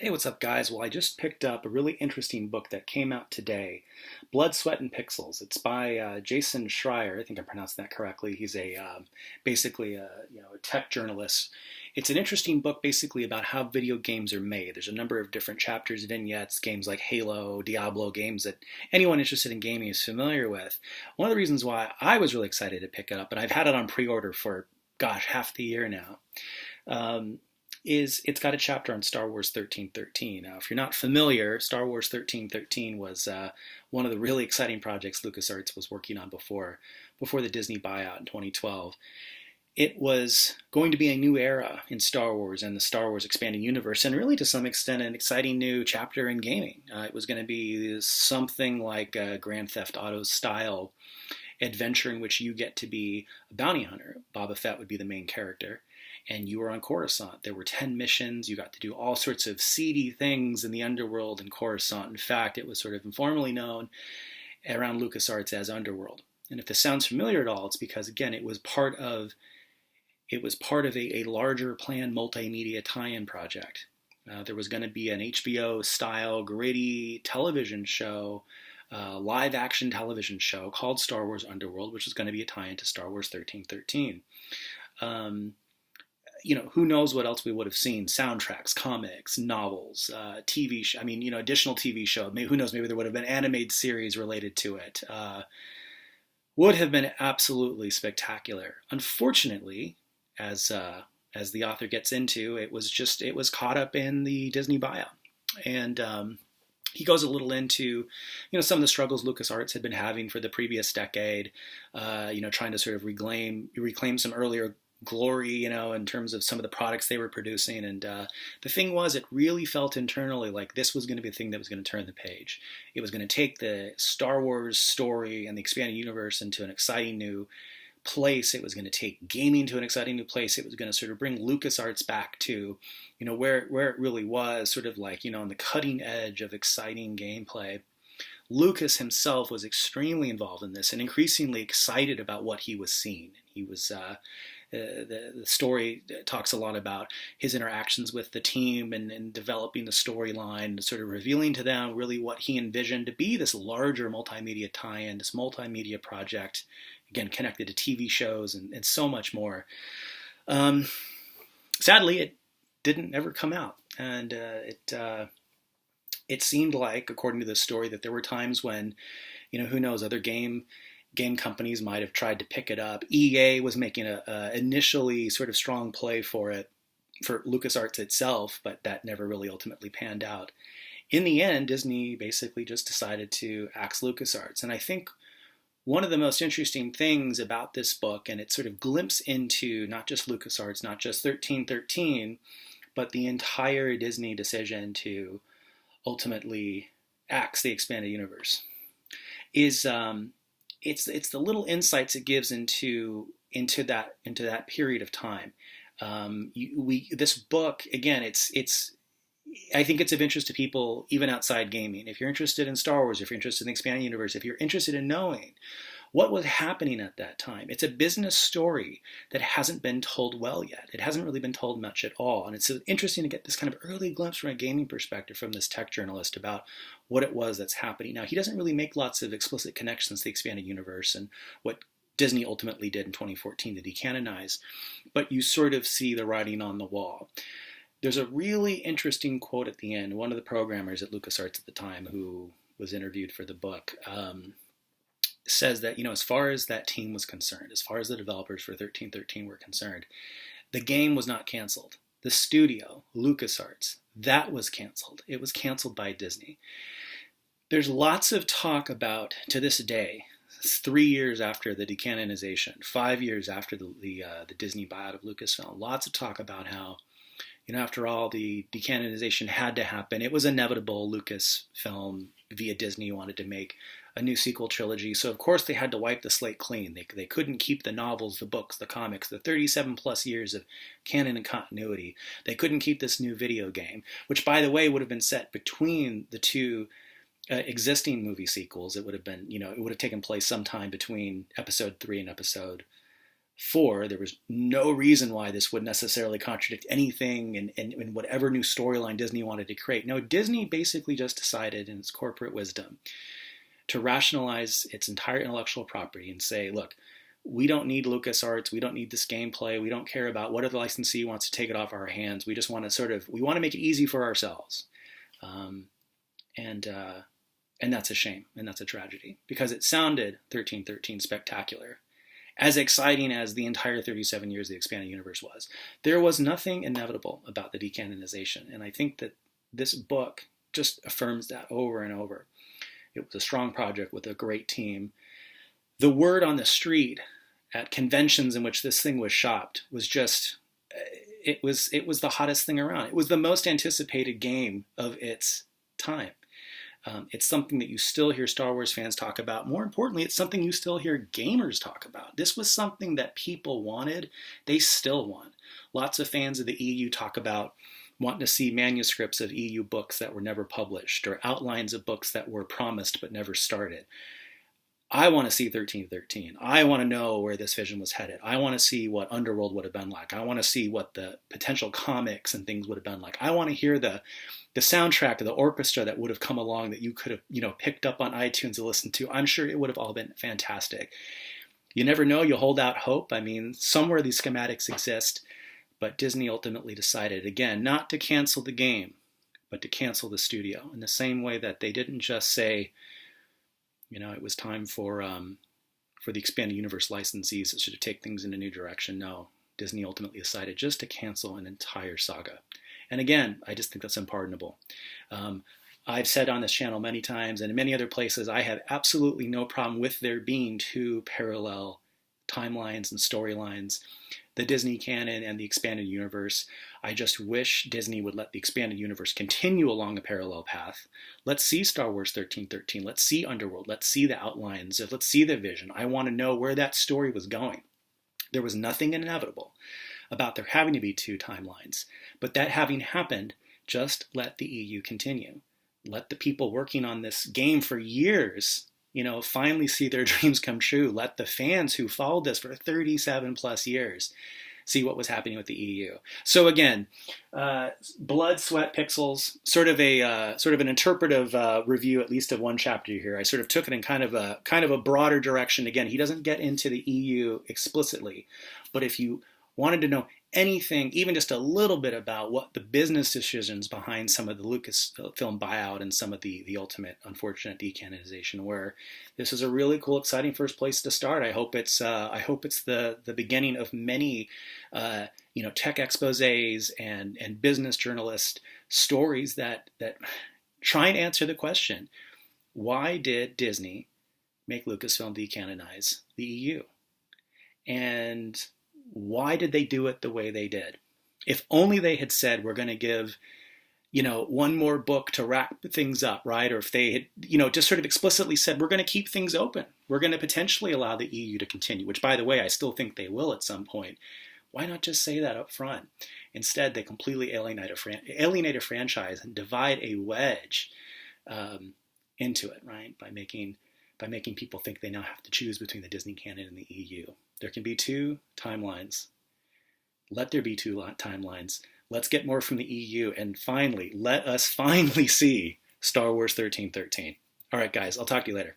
Hey, what's up, guys? Well, I just picked up a really interesting book that came out today, Blood, Sweat, and Pixels. It's by Jason Schreier. I think I'm pronouncing that correctly. He's basically a tech journalist. It's an interesting book, basically about how video games are made. There's a number of different chapters, vignettes, games like Halo, Diablo, games that anyone interested in gaming is familiar with. One of the reasons why I was really excited to pick it up, and I've had it on pre-order for, gosh, half the year now. Um, is it's got a chapter on Star Wars 1313. Now, if you're not familiar, Star Wars 1313 was one of the really exciting projects LucasArts was working on before the Disney buyout in 2012. It was going to be a new era in Star Wars and the Star Wars expanding universe, and really to some extent an exciting new chapter in gaming. It was going to be something like a Grand Theft Auto style adventure in which you get to be a bounty hunter. Boba Fett would be the main character, and you were on Coruscant. There were 10 missions. You got to do all sorts of seedy things in the underworld in Coruscant. In fact, it was sort of informally known around LucasArts as Underworld. And if this sounds familiar at all, it's because, again, it was part of a larger planned multimedia tie-in project. There was going to be an HBO-style gritty television show, live-action television show called Star Wars Underworld, which was going to be a tie-in to Star Wars 1313. Who knows what else we would have seen? Soundtracks, comics, novels, TV. Additional TV show. Maybe, who knows? Maybe there would have been animated series related to it. Would have been absolutely spectacular. Unfortunately, as the author gets into, it was caught up in the Disney buyout, and he goes a little into, some of the struggles LucasArts had been having for the previous decade, trying to sort of reclaim some earlier glory, in terms of some of the products they were producing. And the thing was, it really felt internally like this was going to be the thing that was going to turn the page. It was going to take the Star Wars story and the expanded universe into an exciting new place. It was going to take gaming to an exciting new place. It was going to sort of bring LucasArts back to, where it really was, sort of like, on the cutting edge of exciting gameplay. Lucas himself was extremely involved in this and increasingly excited about what he was seeing. He was the story talks a lot about his interactions with the team and developing the storyline, sort of revealing to them really what he envisioned to be this larger multimedia tie-in, this multimedia project, again, connected to TV shows and so much more. Sadly, it didn't ever come out. And it seemed like, according to the story, that there were times when, who knows, other game companies might have tried to pick it up. EA was making a initially sort of strong play for it, for LucasArts itself, but that never really ultimately panned out. In the end, Disney basically just decided to axe LucasArts. And I think one of the most interesting things about this book, and it sort of glimpses into not just LucasArts, not just 1313, but the entire Disney decision to ultimately axe the expanded universe, is it's the little insights it gives into that period of time. This book, again, it's I think it's of interest to people even outside gaming. If you're interested in Star Wars, if you're interested in the expanding universe, if you're interested in knowing what was happening at that time, it's a business story that hasn't been told well yet. It hasn't really been told much at all. And it's interesting to get this kind of early glimpse from a gaming perspective from this tech journalist about what it was that's happening. Now, he doesn't really make lots of explicit connections to the expanded universe and what Disney ultimately did in 2014 to decanonize, but you sort of see the writing on the wall. There's a really interesting quote at the end. One of the programmers at LucasArts at the time, who was interviewed for the book, says that, as far as that team was concerned, as far as the developers for 1313 were concerned, the game was not canceled. The studio, LucasArts, that was canceled. It was canceled by Disney. There's lots of talk about, to this day, 3 years after the decanonization, 5 years after the Disney buyout of Lucasfilm, lots of talk about how, after all, the decanonization had to happen. It was inevitable. Lucasfilm via Disney wanted to make a new sequel trilogy, so of course they had to wipe the slate clean. They couldn't keep the novels, the books, the comics, the 37 plus years of canon and continuity. They couldn't keep this new video game, which, by the way, would have been set between the two existing movie sequels. It would have been, it would have taken place sometime between episode 3 and episode 4, there was no reason why this would necessarily contradict anything in whatever new storyline Disney wanted to create. No, Disney basically just decided in its corporate wisdom to rationalize its entire intellectual property and say, look, we don't need LucasArts, we don't need this gameplay, we don't care about what other licensee wants to take it off our hands. We just want to we want to make it easy for ourselves. And that's a shame, and that's a tragedy, because it sounded 1313 spectacular. As exciting as the entire 37 years of the expanded universe was, there was nothing inevitable about the decanonization, and I think that this book just affirms that over and over. It was a strong project with a great team. The word on the street at conventions in which this thing was shopped was just, it was the hottest thing around. It was the most anticipated game of its time. It's something that you still hear Star Wars fans talk about. More importantly, it's something you still hear gamers talk about. This was something that people wanted. They still want. Lots of fans of the EU talk about wanting to see manuscripts of EU books that were never published, or outlines of books that were promised but never started. I want to see 1313. I want to know where this vision was headed. I want to see what Underworld would have been like. I want to see what the potential comics and things would have been like. I want to hear the soundtrack of the orchestra that would have come along that you could have, picked up on iTunes and listened to. I'm sure it would have all been fantastic. You never know. You hold out hope. I mean, somewhere these schematics exist, but Disney ultimately decided, again, not to cancel the game, but to cancel the studio in the same way that they didn't just say, it was time for the expanded universe licensees that should take things in a new direction. No, Disney ultimately decided just to cancel an entire saga. And again, I just think that's unpardonable. I've said on this channel many times and in many other places, I have absolutely no problem with there being two parallel timelines and storylines, the Disney canon and the expanded universe. I just wish Disney would let the expanded universe continue along a parallel path. Let's see Star Wars 1313. Let's see Underworld. Let's see the outlines. Let's see the vision. I want to know where that story was going. There was nothing inevitable about there having to be two timelines. But that having happened, just let the EU continue. Let the people working on this game for years finally see their dreams come true. Let the fans who followed this for 37 plus years see what was happening with the EU. So again, blood, sweat, pixels, sort of an interpretive review, at least of one chapter here. I sort of took it in kind of a broader direction. Again, he doesn't get into the EU explicitly, but if you wanted to know anything, even just a little bit about what the business decisions behind some of the Lucasfilm buyout and some of the ultimate unfortunate decanonization were, this is a really cool, exciting first place to start. I hope it's the beginning of many tech exposés and business journalist stories that try and answer the question: why did Disney make Lucasfilm decanonize the EU? And why did they do it the way they did? If only they had said, we're going to give, one more book to wrap things up, right? Or if they had, just sort of explicitly said, we're going to keep things open. We're going to potentially allow the EU to continue, which, by the way, I still think they will at some point. Why not just say that up front? Instead, they completely alienate a franchise and divide a wedge into it, right? By making people think they now have to choose between the Disney canon and the EU. There can be two timelines. Let there be two timelines. Let's get more from the EU, and finally, let us finally see Star Wars 1313. All right, guys, I'll talk to you later.